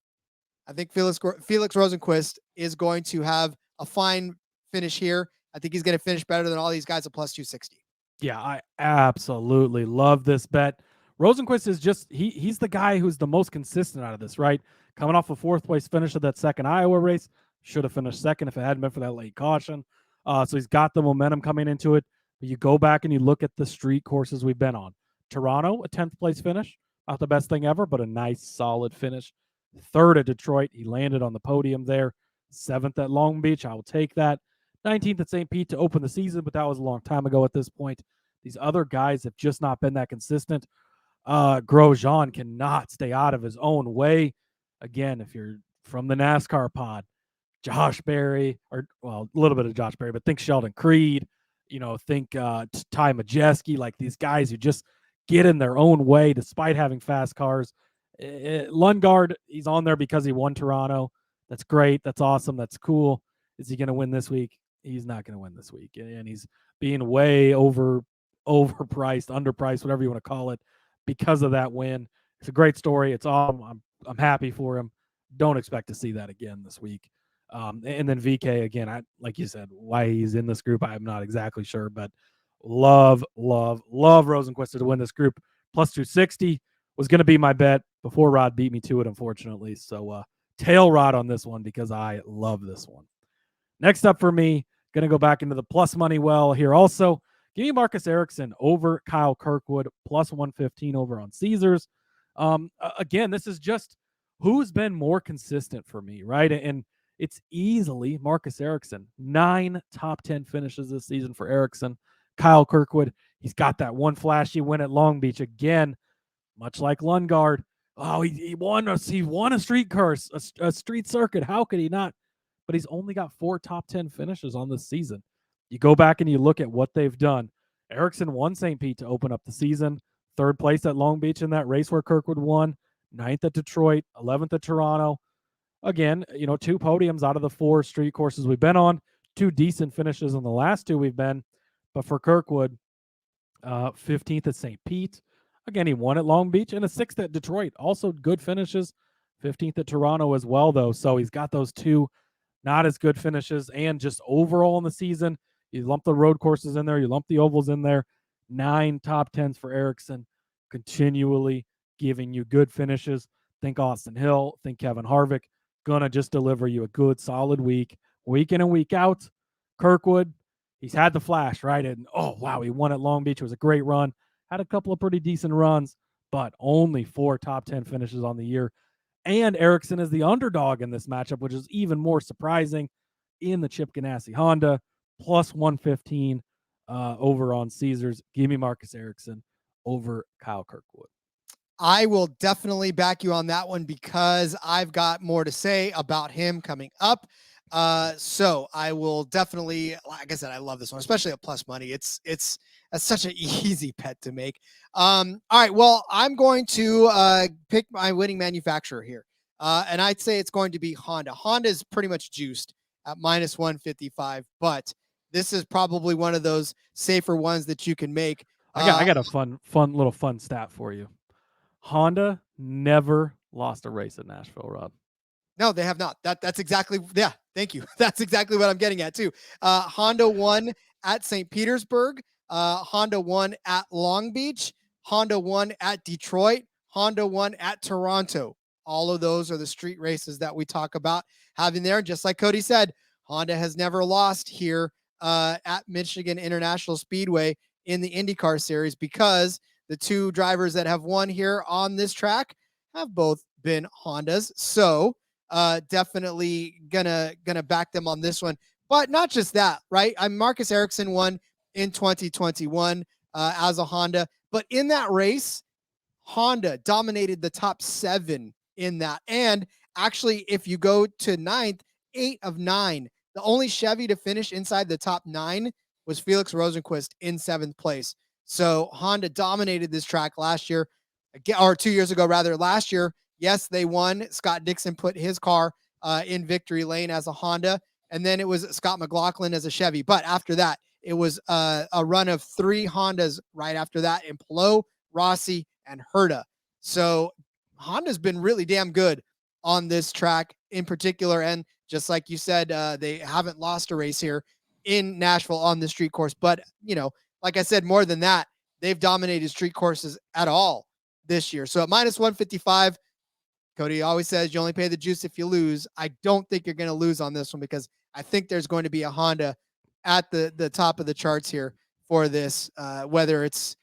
I think Felix Rosenqvist is going to have a fine finish here. I think he's going to finish better than all these guys at plus 260. Yeah, I absolutely love this bet. Rosenquist is just he's the guy who's the most consistent out of this, right? Coming off a 4th place finish of that second Iowa race, should have finished second if it hadn't been for that late caution. So he's got the momentum coming into it. But you go back and you look at the street courses we've been on. Toronto, a 10th place finish, not the best thing ever, but a nice solid finish. 3rd at Detroit, he landed on the podium there. 7th at Long Beach, I will take that. 19th at St. Pete to open the season, but that was a long time ago at this point. These other guys have just not been that consistent. Grosjean cannot stay out of his own way. Again, if you're from the NASCAR pod, Josh Berry, or well, a little bit of Josh Berry, but think Sheldon Creed, think Ty Majeski, like these guys who just get in their own way despite having fast cars. Lundgaard, he's on there because he won Toronto. That's great. That's awesome. That's cool. Is he going to win this week? He's not going to win this week. And he's being way overpriced, underpriced, whatever you want to call it, because of that win. It's a great story. It's awesome. I'm happy for him. Don't expect to see that again this week. And then VK, again, like you said, why he's in this group, I'm not exactly sure, but love Rosenquist to win this group. Plus 260 was going to be my bet before Rod beat me to it, unfortunately. So tail Rod on this one because I love this one. Next up for me, going to go back into the plus money well here also. Give me Marcus Ericsson over Kyle Kirkwood, plus 115 over on Caesars. Again, this is just who's been more consistent for me, right? And it's easily Marcus Ericsson. 9 top 10 finishes this season for Ericsson. Kyle Kirkwood, he's got that one flashy win at Long Beach again, much like Lundgaard. Oh, he won a street course, a street circuit. How could he not? But he's only got 4 top 10 finishes on this season. You go back and you look at what they've done. Ericsson won St. Pete to open up the season. 3rd place at Long Beach in that race where Kirkwood won. 9th at Detroit. 11th at Toronto. Again, 2 podiums out of the 4 street courses we've been on. 2 decent finishes in the last 2 we've been. But for Kirkwood, 15th at St. Pete. Again, he won at Long Beach. And a 6th at Detroit. Also good finishes. 15th at Toronto as well, though. So he's got those 2 not as good finishes. And just overall in the season, you lump the road courses in there. You lump the ovals in there. 9 top 10s for Ericsson. Continually giving you good finishes. Think Austin Hill. Think Kevin Harvick. Gonna just deliver you a good, solid week in and week out. Kirkwood, he's had the flash, right? And oh, wow, he won at Long Beach. It was a great run. Had a couple of pretty decent runs, but only 4 top 10 finishes on the year. And Ericsson is the underdog in this matchup, which is even more surprising in the Chip Ganassi Honda. Plus 115 over on Caesars. Give me Marcus Ericsson over Kyle Kirkwood. I will definitely back you on that one because I've got more to say about him coming up. So I will definitely, like I said, I love this one, especially at plus money. It's such an easy bet to make. All right. Well, I'm going to pick my winning manufacturer here. And I'd say it's going to be Honda. Honda is pretty much juiced at minus 155, but this is probably one of those safer ones that you can make. I got a fun stat for you. Honda never lost a race at Nashville, Rob. No, they have not. That's exactly, yeah, thank you. That's exactly what I'm getting at too. Honda won at St. Petersburg. Honda won at Long Beach. Honda won at Detroit. Honda won at Toronto. All of those are the street races that we talk about having there. Just like Cody said, Honda has never lost here at Michigan International Speedway in the IndyCar series because the 2 drivers that have won here on this track have both been Hondas. So definitely gonna back them on this one. But not just that, right? Marcus Ericsson won in 2021 as a Honda. But in that race, Honda dominated the top 7 in that. And actually, if you go to 9th, 8 of 9. The only Chevy to finish inside the top 9 was Felix Rosenquist in 7th place. So Honda dominated this track last year, or 2 years ago, rather. Last year, yes, they won. Scott Dixon put his car in victory lane as a Honda, and then it was Scott McLaughlin as a Chevy. But after that, it was a run of 3 Hondas right after that in Palou, Rossi, and Herta. So Honda's been really damn good on this track in particular. And just like you said, they haven't lost a race here in Nashville on the street course. But, like I said, more than that, they've dominated street courses at all this year. So at minus 155, Cody always says you only pay the juice if you lose. I don't think you're going to lose on this one because I think there's going to be a Honda at the top of the charts here for this, whether it's,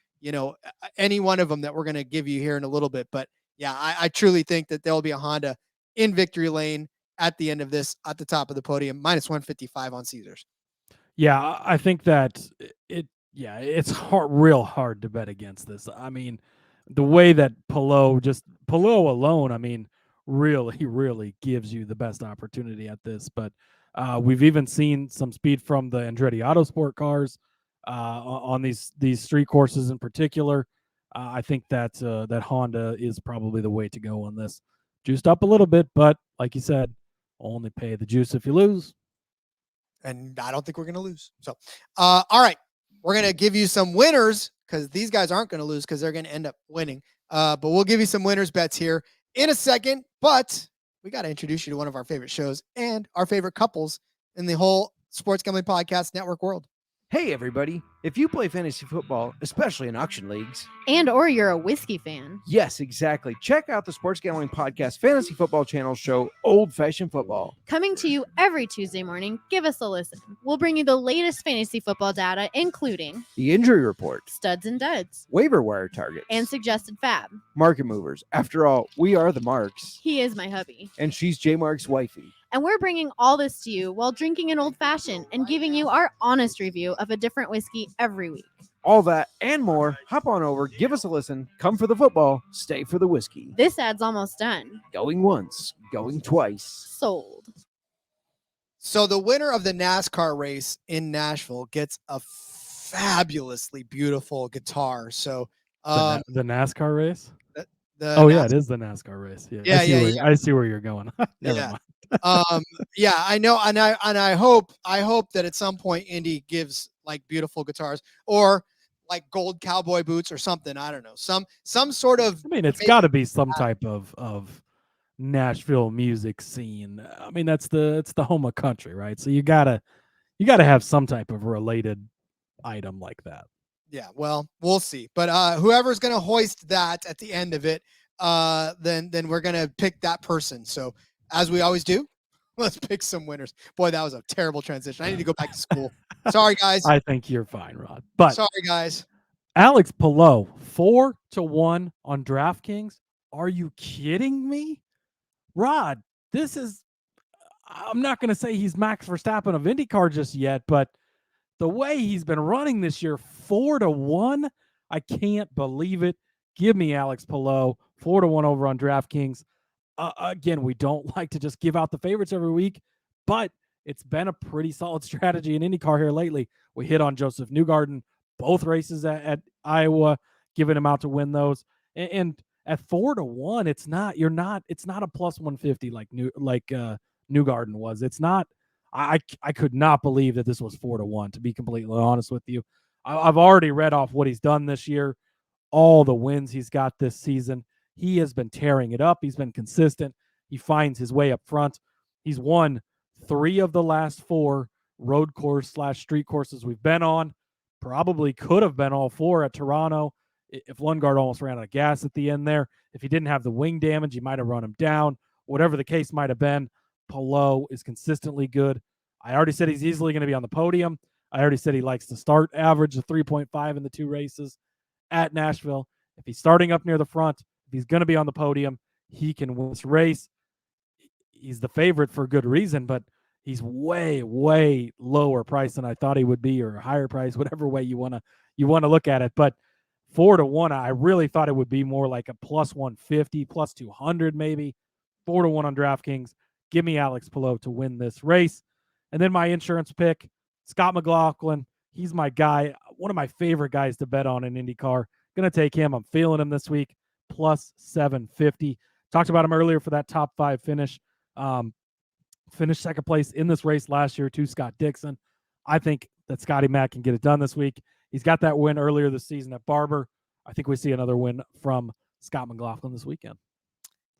any one of them that we're going to give you here in a little bit. But yeah, I truly think that there'll be a Honda in victory lane at the end of this, at the top of the podium, minus 155 on Caesars. Yeah, I think that it's real hard to bet against this. I mean, the way that Palou alone, I mean, really gives you the best opportunity at this. But we've even seen some speed from the Andretti Autosport cars on these street courses in particular. I think that that Honda is probably the way to go on this. Juiced up a little bit, but like you said, only pay the juice if you lose. And I don't think we're going to lose. So, all right, we're going to give you some winners because these guys aren't going to lose because they're going to end up winning. But we'll give you some winners bets here in a second. But we got to introduce you to one of our favorite shows and our favorite couples in the whole Sports Gambling Podcast Network world. Hey, everybody. If you play fantasy football, especially in auction leagues, or you're a whiskey fan. Yes, exactly. Check out the Sports Gambling Podcast Fantasy Football Channel show, Old Fashioned Football. Coming to you every Tuesday morning, give us a listen. We'll bring you the latest fantasy football data, including the injury report, studs and duds, waiver wire targets, and suggested fab. market movers. After all, we are the Marks. He is my hubby. And she's J Mark's wifey. And we're bringing all this to you while drinking an old fashioned and giving you our honest review of a different whiskey every week. All that and more. Hop on over, give us a listen, come for the football, stay for the whiskey. This ad's almost done. Going once, going twice. Sold. So the winner of the NASCAR race in Nashville gets a fabulously beautiful guitar. So The NASCAR race? NASCAR. It is the NASCAR race. Yeah. I see where you're going. Never Yeah. mind. I know, and I hope that at some point Indy gives like beautiful guitars or like gold cowboy boots or something. I don't know, some sort of. I mean, it's got to be some type of Nashville music scene. I mean, it's the home of country, right? So you gotta have some type of related item like that. Yeah, well, we'll see. But whoever's gonna hoist that at the end of it, then we're gonna pick that person. So as we always do, let's pick some winners. Boy, that was a terrible transition. I need to go back to school. Sorry, guys. I think you're fine, Rod. But sorry, guys. Alex Palou, 4-1 on DraftKings. Are you kidding me? Rod, I'm not going to say he's Max Verstappen of IndyCar just yet, but the way he's been running this year, 4-1, I can't believe it. Give me Alex Palou, 4-1 over on DraftKings. Again, we don't like to just give out the favorites every week, but it's been a pretty solid strategy in IndyCar here lately. We hit on Joseph Newgarden, both races at Iowa, giving him out to win those. And at 4-1, it's not a plus 150 like Newgarden was. It's not. I could not believe that this was 4-1, to be completely honest with you. I've already read off what he's done this year, all the wins he's got this season. He has been tearing it up. He's been consistent. He finds his way up front. He's won 3 of the last 4 road course / street courses we've been on. Probably could have been all 4 at Toronto if Lundgaard almost ran out of gas at the end there. If he didn't have the wing damage, he might have run him down. Whatever the case might have been, Palou is consistently good. I already said he's easily going to be on the podium. I already said he likes to start average of 3.5 in the 2 races at Nashville. If he's starting up near the front, if he's going to be on the podium, he can win this race. He's the favorite for good reason, but he's way, way lower price than I thought he would be, or a higher price, whatever way you want to look at it. But 4-1, I really thought it would be more like a plus 150, plus 200 maybe. 4-1 on DraftKings. Give me Alex Palou to win this race. And then my insurance pick, Scott McLaughlin. He's my guy, one of my favorite guys to bet on in IndyCar. Going to take him. I'm feeling him this week. Plus 750. Talked about him earlier for that top 5 finish. Finished second place in this race last year to Scott Dixon. I think that Scotty Mack can get it done this week. He's got that win earlier this season at Barber. I think we see another win from Scott McLaughlin this weekend.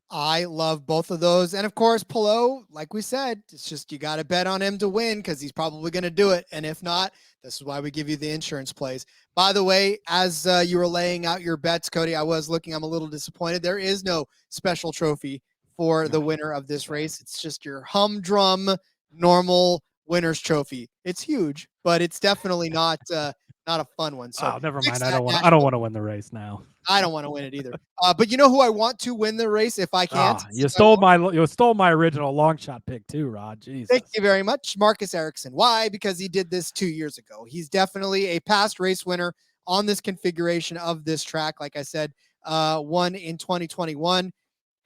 I love both of those. And of course, Palou, like we said, it's just you got to bet on him to win because he's probably going to do it. And if not, this is why we give you the insurance plays. By the way, as you were laying out your bets, Cody, I was looking, I'm a little disappointed. There is no special trophy for the winner of this race. It's just your humdrum, normal winner's trophy. It's huge, but it's definitely not a fun one. So Never fix mind. I that, don't want to win the race now. I don't want to win it either. But you know who I want to win the race if I can't? You stole my original long shot pick too, Rod. Jesus. Thank you very much, Marcus Ericsson. Why? Because he did this 2 years ago. He's definitely a past race winner on this configuration of this track. Like I said, won in 2021.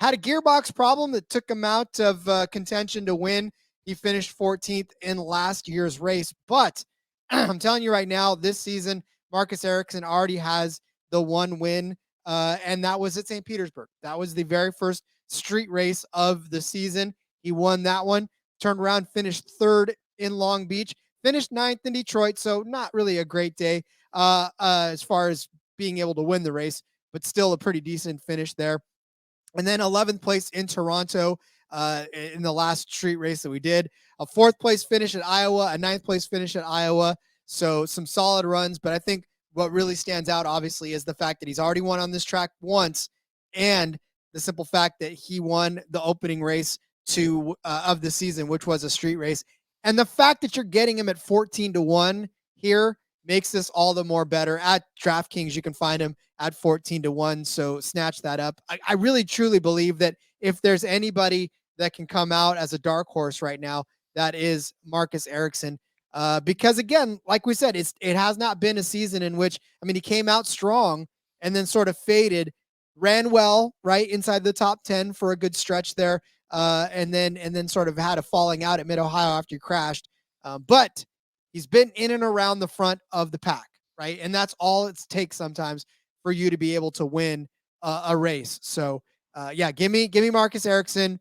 Had a gearbox problem that took him out of contention to win. He finished 14th in last year's race. But I'm telling you right now, this season, Marcus Ericsson already has the one win, and that was at St. Petersburg. That was the very first street race of the season. He won that one, turned around, finished third in Long Beach, finished ninth in Detroit, so not really a great day as far as being able to win the race, but still a pretty decent finish there. And then 11th place in Toronto in the last street race that we did. A 4th place finish at Iowa, a 9th place finish at Iowa. So some solid runs, but I think what really stands out, obviously, is the fact that he's already won on this track once, and the simple fact that he won the opening race of the season, which was a street race. And the fact that you're getting him at 14-1 here makes this all the more better. At DraftKings, you can find him at 14-1, so snatch that up. I really, truly believe that if there's anybody that can come out as a dark horse right now, that is Marcus Ericsson. Because again, like we said, it has not been a season in which, he came out strong and then sort of faded, ran well, right inside the top 10 for a good stretch there. And then sort of had a falling out at Mid-Ohio after he crashed. But he's been in and around the front of the pack, right? And that's all it takes sometimes for you to be able to win a race. So give me Marcus Ericsson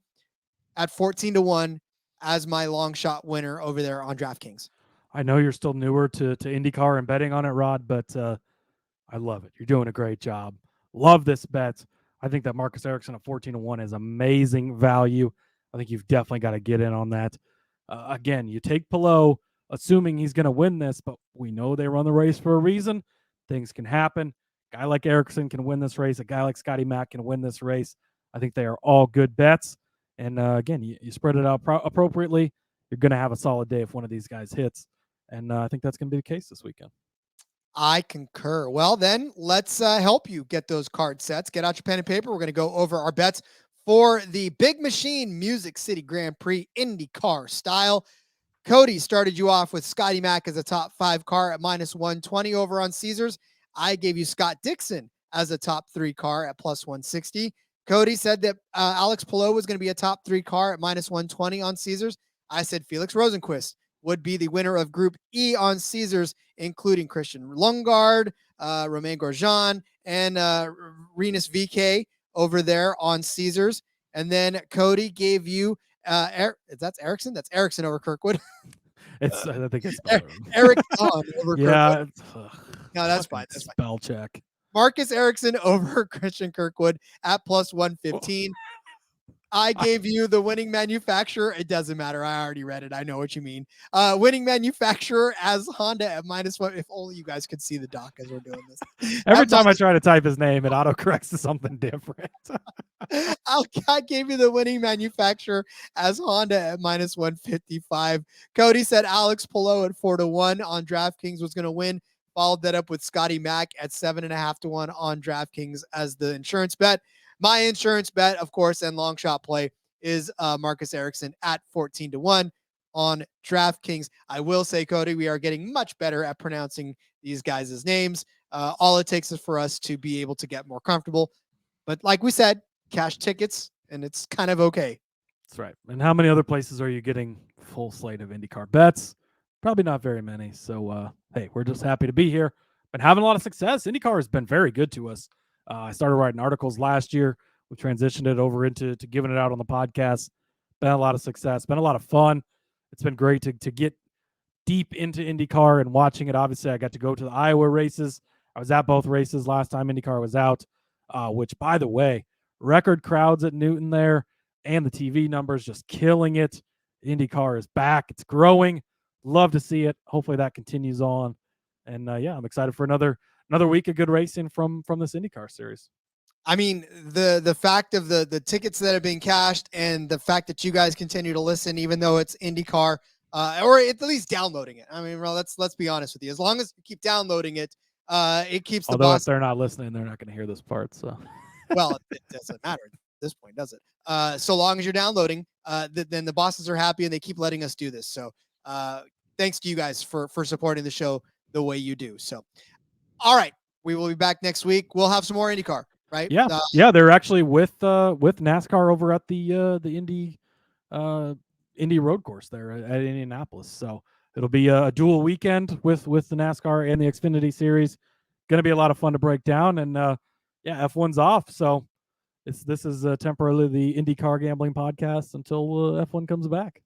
at 14-1 as my long shot winner over there on DraftKings. I know you're still newer to IndyCar and betting on it, Rod, but I love it. You're doing a great job. Love this bet. I think that Marcus Ericsson at 14-1 is amazing value. I think you've definitely got to get in on that. Again, you take Palou, assuming he's going to win this, but we know they run the race for a reason. Things can happen. A guy like Ericsson can win this race. A guy like Scotty Mack can win this race. I think they are all good bets. And again, you spread it out appropriately, you're going to have a solid day if one of these guys hits. And I think that's going to be the case this weekend. I concur. Well, then let's help you get those card sets. Get out your pen and paper. We're going to go over our bets for the Big Machine Music City Grand Prix IndyCar style. Cody started you off with Scotty Mack as a top 5 car at -120 over on Caesars. I gave you Scott Dixon as a top 3 car at +160. Cody said that Alex Palou was going to be a top 3 car at -120 on Caesars. I said Felix Rosenqvist would be the winner of Group E on Caesars, including Christian Lundgaard, Romain Grosjean, and Rinus VeeKay over there on Caesars. And then Cody gave you that's Ericsson? That's Ericsson over Kirkwood. I think it's Eric over Kirkwood. Yeah. No, that's fine. That's fine. Spell check. Marcus Ericsson over Christian Kirkwood at +115. I gave you the winning manufacturer. It doesn't matter. I already read it. I know what you mean. Winning manufacturer as Honda at -1. If only you guys could see the doc as we're doing this. Every time I try to type his name, it autocorrects to something different. I gave you the winning manufacturer as Honda at -155. Cody said Alex Palou at 4-1 on DraftKings was going to win. Followed that up with Scotty Mack at 7.5-1 on DraftKings as the insurance bet. My insurance bet, of course, and long shot play is Marcus Ericsson at 14-1 on DraftKings. I will say, Cody, we are getting much better at pronouncing these guys' names. All it takes is for us to be able to get more comfortable. But like we said, cash tickets, and it's kind of okay. That's right. And how many other places are you getting full slate of IndyCar bets? Probably not very many. So, hey, we're just happy to be here. Been having a lot of success. IndyCar has been very good to us. I started writing articles last year. We transitioned it over into giving it out on the podcast. Been a lot of success. Been a lot of fun. It's been great to get deep into IndyCar and watching it. Obviously, I got to go to the Iowa races. I was at both races last time IndyCar was out, which, by the way, record crowds at Newton there, and the TV numbers just killing it. IndyCar is back. It's growing. Love to see it. Hopefully that continues on. And yeah, I'm excited for another week of good racing from this IndyCar series. I mean, the fact of the tickets that have been cashed and the fact that you guys continue to listen, even though it's IndyCar, or at least downloading it. I mean, well, let's be honest with you. As long as you keep downloading it, it keeps the Although boss. if they're not listening, they're not going to hear this part. So, Well, it doesn't matter at this point, does it? So long as you're downloading, then the bosses are happy and they keep letting us do this. So, thanks to you guys for supporting the show the way you do. So, all right, we will be back next week. We'll have some more IndyCar, right? yeah, they're actually with NASCAR over at the Indy road course there at Indianapolis. So it'll be a dual weekend with the NASCAR and the Xfinity series. Going to be a lot of fun to break down. And yeah, F1's off. So this is temporarily the IndyCar gambling podcast until F1 comes back.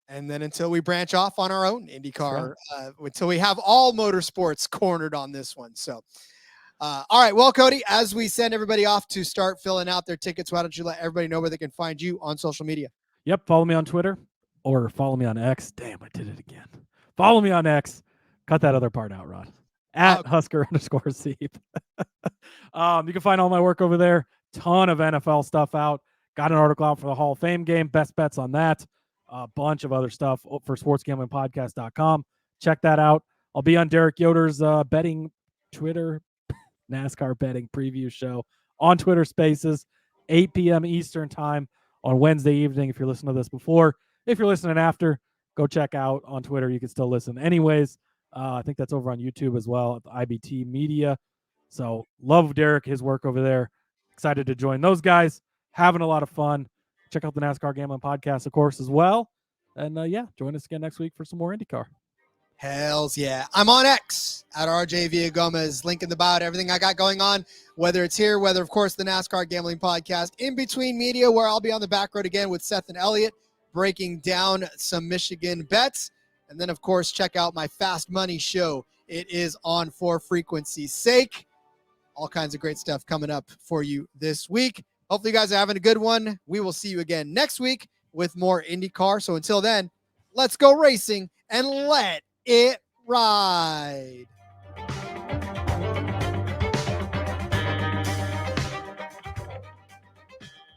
And then until we branch off on our own IndyCar, until we have all motorsports cornered on this one. So, all right. Well, Cody, as we send everybody off to start filling out their tickets, why don't you let everybody know where they can find you on social media? Yep. Follow me on Twitter or follow me on X. Damn, I did it again. Follow me on X. Cut that other part out, Rod. At Husker_Zeeb. You can find all my work over there. Ton of NFL stuff out. Got an article out for the Hall of Fame game. Best bets on that. A bunch of other stuff for sportsgamblingpodcast.com. Check that out. I'll be on Derek Yoder's betting Twitter NASCAR betting preview show on Twitter Spaces, 8 p.m. Eastern time on Wednesday evening. If you're listening to this before, if you're listening after, go check out on Twitter. You can still listen anyways. I think that's over on YouTube as well at the IBT Media. So love Derek, his work over there. Excited to join those guys. Having a lot of fun. Check out the NASCAR Gambling Podcast, of course, as well. And yeah, join us again next week for some more IndyCar. Hells yeah. I'm on X at RJ Villagomez. Link in the bio to everything I got going on, whether it's here, whether, of course, the NASCAR Gambling Podcast, In Between Media, where I'll be on the back road again with Seth and Elliott, breaking down some Michigan bets. And then, of course, check out my Fast Money show. It is on for frequency's sake. All kinds of great stuff coming up for you this week. Hopefully you guys are having a good one. We will see you again next week with more IndyCar. So until then, let's go racing and let it ride.